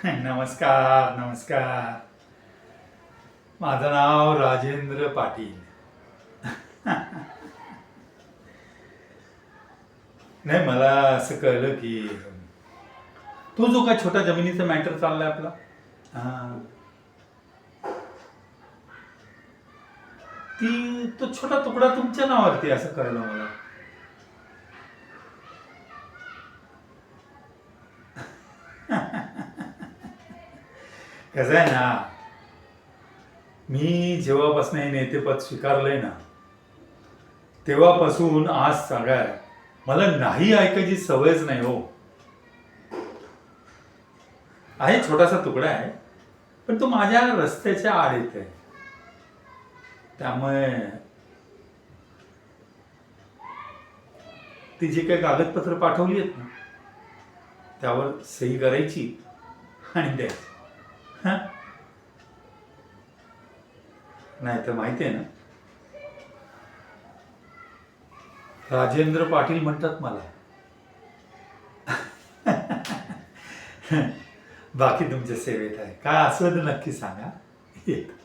नमस्कार नमस्कार. माझं नाव राजेंद्र पाटील. नाही, मला असं कळलं की तो जो काय छोटा जमिनीचा मॅटर चाललाय आपला, हा, तो छोटा तुकडा तुमच्या नावावरती असं कळलं मला. कसं आहे ना, मी जेव्हापासून हे नेतेपद स्वीकारलंय ना, तेव्हापासून आज सांगाय मला नाही ऐकायची सवयच नाही हो. आहे छोटासा तुकडा आहे, पण तो माझ्या रस्त्याच्या आड येत आहे. त्यामुळे ती जी काही कागदपत्र पाठवली आहेत ना, त्यावर सही करायची आणि द्यायची. हा, नाही तर माहिती आहे ना, राजेंद्र पाटील म्हणतात मला. बाकी तुमच्या सेवेत आहे काय, असं तर नक्की सांगा. येतो.